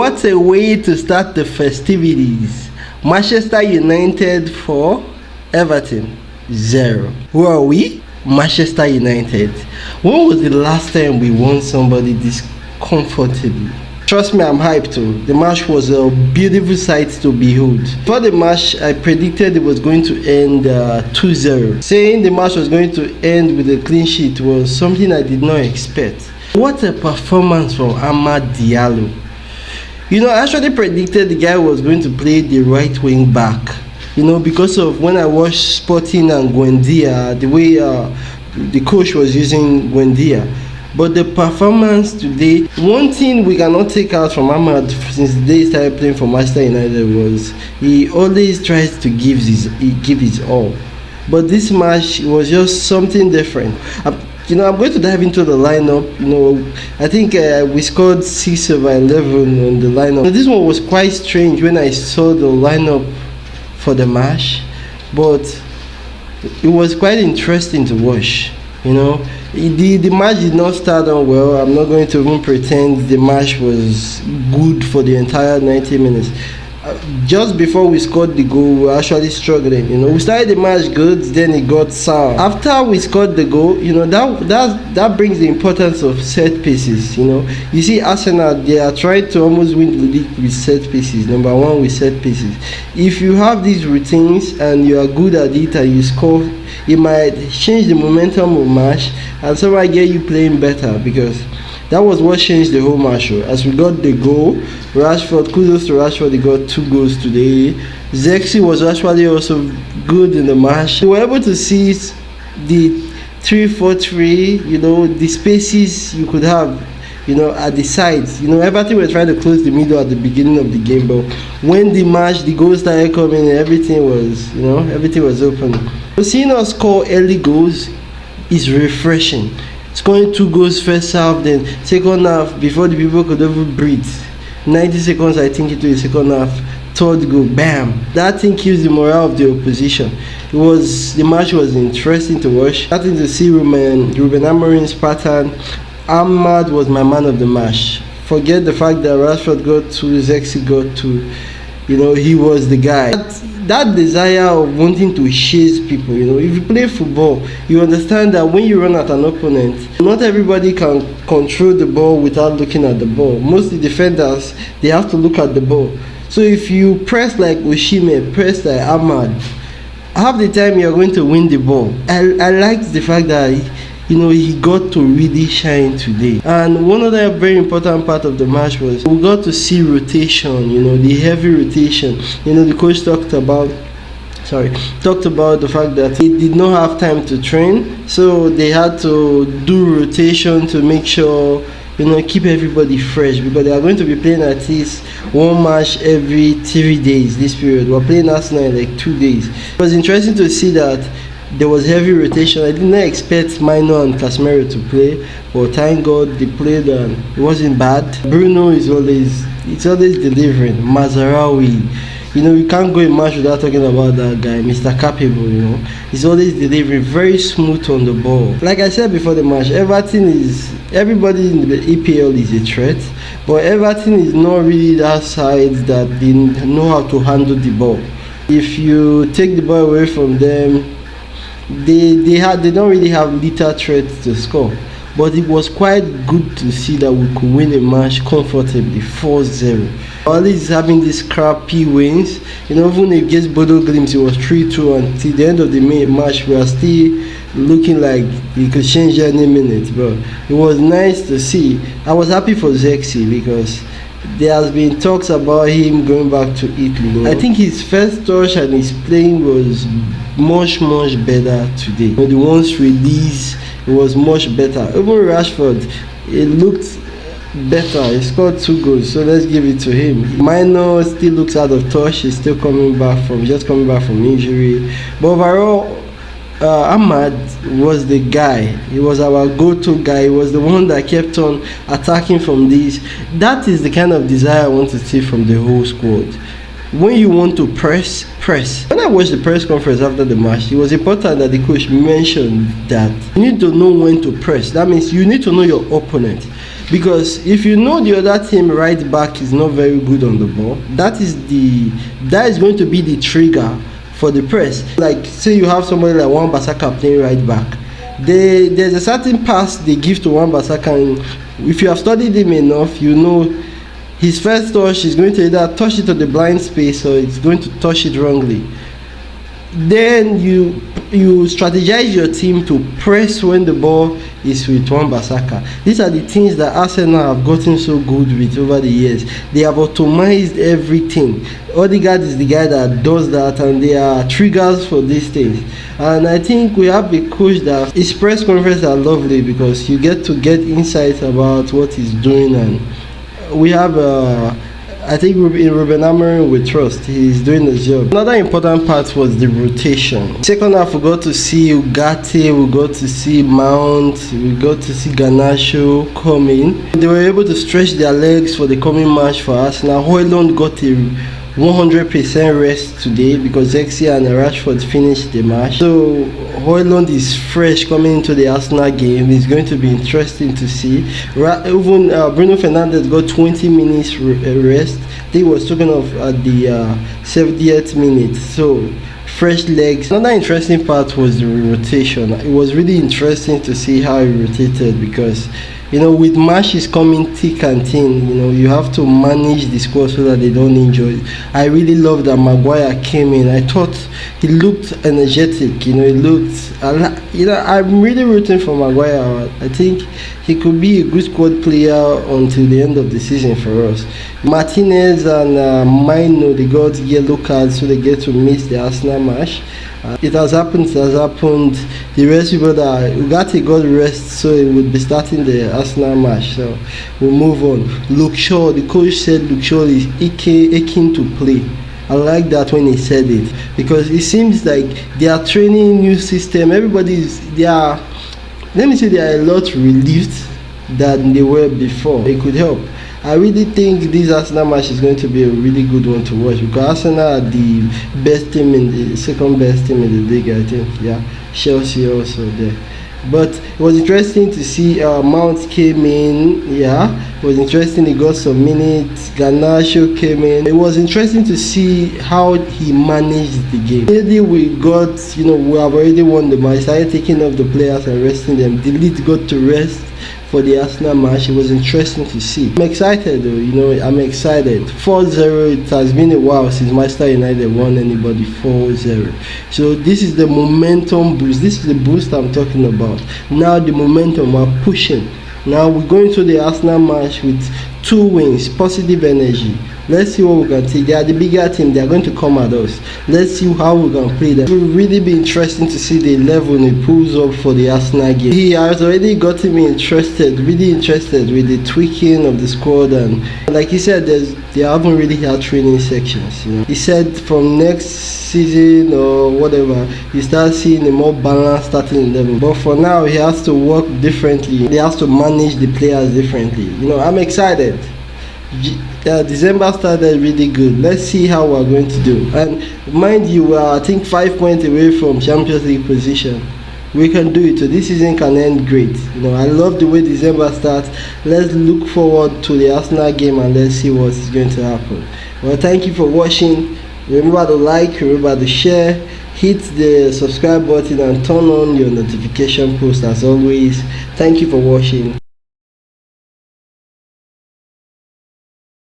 What a way to start the festivities. Manchester United 4, Everton 0. Who are we? Manchester United. When was the last time we won somebody this comfortably? Trust me, I'm hyped too. The match was a beautiful sight to behold. Before the match, I predicted it was going to end 2-0. Saying the match was going to end with a clean sheet was something I did not expect. What a performance from Amad Diallo. I actually predicted the guy was going to play the right wing back. Because of when I watched Sporting and Buendia, the way the coach was using Buendia. But the performance today, one thing we cannot take out from Ahmad since the day he started playing for Manchester United was he always tries to give his all. But this match was just something different. I'm going to dive into the lineup. I think we scored 6 over 11 on the lineup. This one was quite strange when I saw the lineup for the match, but it was quite interesting to watch. The match did not start on well. I'm not going to even pretend the match was good for the entire 90 minutes. Just before we scored the goal, we were actually struggling. We started the match good, then it got sour. After we scored the goal, that brings the importance of set pieces. You see Arsenal, they are trying to almost win the league with set pieces. Number one with set pieces. If you have these routines and you are good at it and you score, it might change the momentum of match and somehow get you playing better, because that was what changed the whole match. As we got the goal, Rashford, kudos to Rashford, he got 2 goals today. Zirkzee was actually also good in the match. We were able to see the 3-4-3, the spaces you could have, at the sides. Everything were trying to close the middle at the beginning of the game, but when the goals started coming, everything was open. So seeing us score early goals is refreshing. Scoring 2 goals first half, then second half, before the people could even breathe. 90 seconds, I think, into the second half, third goal, bam. That thing kills the morale of the opposition. The match was interesting to watch. Starting to see Ruben Amorim's pattern. Ahmad was my man of the match. Forget the fact that Rashford got 2, Zirkzee got 2. He was the guy. That desire of wanting to chase people, if you play football, you understand that when you run at an opponent, not everybody can control the ball without looking at the ball. Most of the defenders, they have to look at the ball. So if you press like Oshime, press like Ahmad, half the time you're going to win the ball. I liked the fact that he got to really shine today. And one other very important part of the match was we got to see rotation, the heavy rotation. The coach talked about the fact that he did not have time to train, so they had to do rotation to make sure keep everybody fresh, because they are going to be playing at least one match every 3 days this period. We're playing Arsenal in like 2 days. It was interesting to see that there was heavy rotation. I did not expect Mino and Casemiro to play, but thank God they played and it wasn't bad. Bruno is always delivering. Mazarawi, you can't go a match without talking about that guy, Mr. Capable. He's always delivering, very smooth on the ball. Like I said before the match, everybody in the EPL is a threat, but Everton is not really that side that they know how to handle the ball. If you take the ball away from them, they don't really have little threats to score. But it was quite good to see that we could win a match comfortably, 4-0. Always having these crappy wins, even against Bodo Glimt it was 3-2, and till the end of the match we are still looking like it could change any minute. But it was nice to see. I was happy for Zirkzee because there has been talks about him going back to Italy. I think his first touch and his playing was much better today. The ones released, it was much better. Even Rashford, it looked better. He scored 2 goals, so let's give it to him. Mino still looks out of touch. He's still coming back from injury. But overall, Ahmad was the guy. He was our go-to guy. He was the one that kept on attacking from this. That is the kind of desire I want to see from the whole squad. When you want to press. When I watched the press conference after the match, it was important that the coach mentioned that you need to know when to press. That means you need to know your opponent. because if you know the other team right back is not very good on the ball, that is going to be the trigger for the press. Like say you have somebody like Wan-Bissaka playing right back, there's a certain pass they give to Wan-Bissaka, and if you have studied him enough, you know his first touch is going to either touch it to the blind space or it's going to touch it wrongly. Then you strategize your team to press when the ball is with Wan-Bissaka. These are the things that Arsenal have gotten so good with over the years. They have automized everything. Odegaard is the guy that does that, and there are triggers for these things. And I think we have a coach that his press conferences are lovely because you get insights about what he's doing, and we have I think in Ruben Amorim we trust. He's doing the job. Another important part was the rotation. Second half we got to see Ugarte, we got to see Mount, we got to see Garnacho come in. They were able to stretch their legs for the coming match for Arsenal. Højlund got a 100% rest today because Zirkzee and Rashford finished the match. So Højlund is fresh coming into the Arsenal game. It's going to be interesting to see. Even Bruno Fernandes got 20 minutes rest. They was talking of at the 70th minute. So fresh legs. Another interesting part was the rotation. It was really interesting to see how he rotated because with matches coming thick and thin, you have to manage the squad so that they don't injure it. I really love that Maguire came in. I thought he looked energetic. I'm really rooting for Maguire. I think he could be a good squad player until the end of the season for us. Martinez and Maino, they got yellow cards, so they get to miss the Arsenal match. It has happened. The rest people that Ugarte got rest, so he would be starting the Arsenal match. So we'll move on. Luke Shaw, the coach said Luke Shaw is aching to play. I like that when he said it because it seems like they are training new system. They are a lot relieved than they were before. It could help. I really think this Arsenal match is going to be a really good one to watch because Arsenal are the second best team in the league, I think. Yeah, Chelsea also there. But it was interesting to see Mount came in. Yeah, it was interesting. He got some minutes. Garnacho came in. It was interesting to see how he managed the game. Maybe we have already won the match. Started taking off the players and resting them. The lead got to rest for the Arsenal match. It was interesting to see. I'm excited though, I'm excited. 4-0, it has been a while since Manchester United won anybody 4-0. So this is the momentum boost. This is the boost I'm talking about. Now the momentum, we're pushing. Now we're going to the Arsenal match with 2 wins, positive energy. Let's see what we can take. They are the bigger team. They are going to come at us. Let's see how we can play them. It will really be interesting to see the level he pulls up for the Arsenal game. He has already gotten me really interested with the tweaking of the squad, and like he said, they haven't really had training sections. He said from next season or whatever, you start seeing a more balanced starting 11. But for now, he has to work differently. He has to manage the players differently. I'm excited. December started really good. Let's see how we're going to do. And mind you, we are I think 5 points away from Champions League position. We can do it. So this season can end great. I love the way December starts. Let's look forward to the Arsenal game and let's see what is going to happen. Well, thank you for watching. Remember to like, remember to share, hit the subscribe button and turn on your notification post as always. Thank you for watching.